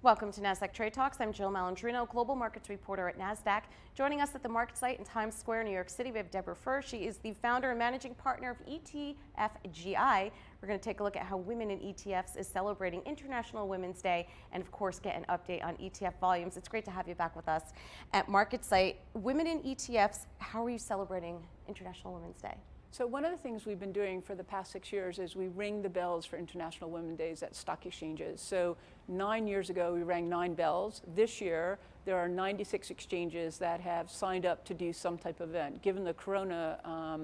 Welcome to Nasdaq Trade Talks. I'm Jill Malandrino, Global Markets Reporter at Nasdaq. Joining us at the market site in Times Square, New York City, we have Deborah Fuhr. She is the founder and managing partner of ETFGI. We're going to take a look at how women in ETFs is celebrating International Women's Day and, of course, get an update on ETF volumes. It's great to have you back with us at Market Site. Women in ETFs, how are you celebrating International Women's Day? So one of the things we've been doing for the past 6 years is we ring the bells for International Women's Days at stock exchanges. So 9 years ago, we rang 9 bells. This year, there are 96 exchanges that have signed up to do some type of event. Given the corona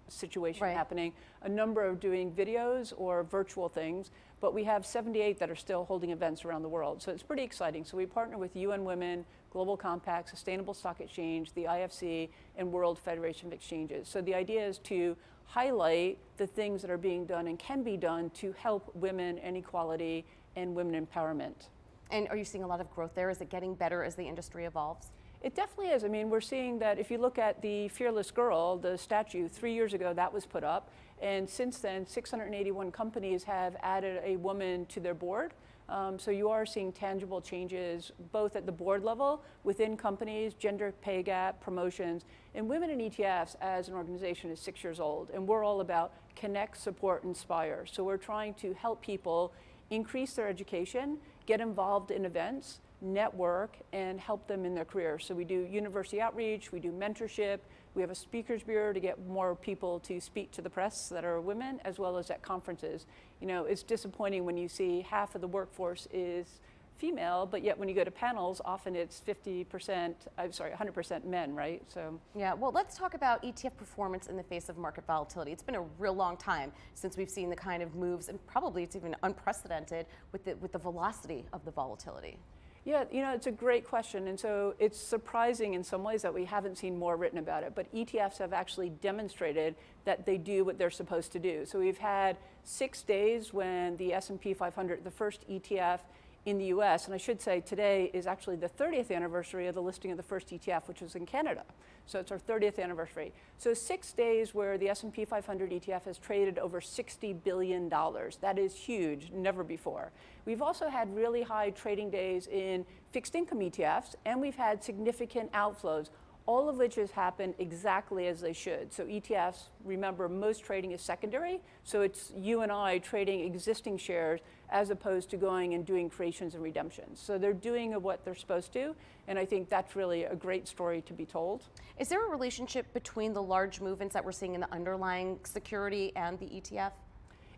situation happening, a number are doing videos or virtual things, but we have 78 that are still holding events around the world. So it's pretty exciting. So we partner with UN Women, Global Compact, Sustainable Stock Exchange, the IFC, and World Federation of Exchanges. So the idea is to highlight the things that are being done and can be done to help women and equality and women empowerment. And are you seeing a lot of growth there? Is it getting better as the industry evolves? It definitely is. I mean, we're seeing that if you look at the Fearless Girl, the statue, 3 years ago that was put up. And since then, 681 companies have added a woman to their board. So you are seeing tangible changes both at the board level, within companies, gender pay gap, promotions, and women in ETFs as an organization is 6 years old. And we're all about connect, support, inspire. So we're trying to help people increase their education, get involved in events, network, and help them in their career. So we do university outreach, we do mentorship, we have a speakers bureau to get more people to speak to the press that are women, as well as at conferences. You know, it's disappointing when you see half of the workforce is female, but yet when you go to panels, often it's 100% men, right? So yeah, well, let's talk about ETF performance in the face of market volatility. It's been a real long time since we've seen the kind of moves, and probably it's even unprecedented with the velocity of the volatility. Yeah, you know, it's a great question. And so it's surprising in some ways that we haven't seen more written about it. But ETFs have actually demonstrated that they do what they're supposed to do. So we've had 6 days when the S&P 500, the first ETF in the US, and I should say today is actually the 30th anniversary of the listing of the first ETF, which was in Canada. So it's our 30th anniversary. So 6 days where the S&P 500 ETF has traded over $60 billion. That is huge, never before. We've also had really high trading days in fixed income ETFs, and we've had significant outflows, all of which has happened exactly as they should. So ETFs, remember, most trading is secondary, so it's you and I trading existing shares as opposed to going and doing creations and redemptions. So they're doing what they're supposed to, and I think that's really a great story to be told. Is there a relationship between the large movements that we're seeing in the underlying security and the ETF?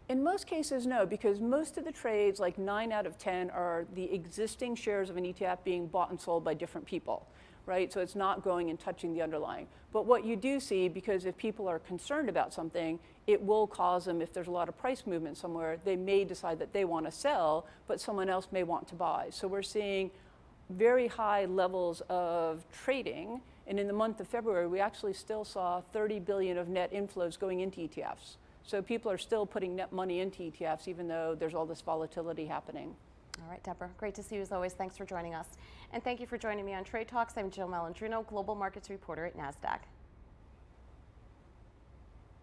In most cases, no, because most of the trades, like 9 out of 10, are the existing shares of an ETF being bought and sold by different people. Right? So it's not going and touching the underlying. But what you do see, because if people are concerned about something, it will cause them, if there's a lot of price movement somewhere, they may decide that they want to sell, but someone else may want to buy. So we're seeing very high levels of trading. And in the month of February, we actually still saw 30 billion of net inflows going into ETFs. So people are still putting net money into ETFs, even though there's all this volatility happening. All right, Deborah, great to see you as always. Thanks for joining us. And thank you for joining me on Trade Talks. I'm Jill Malandrino, Global Markets Reporter at Nasdaq.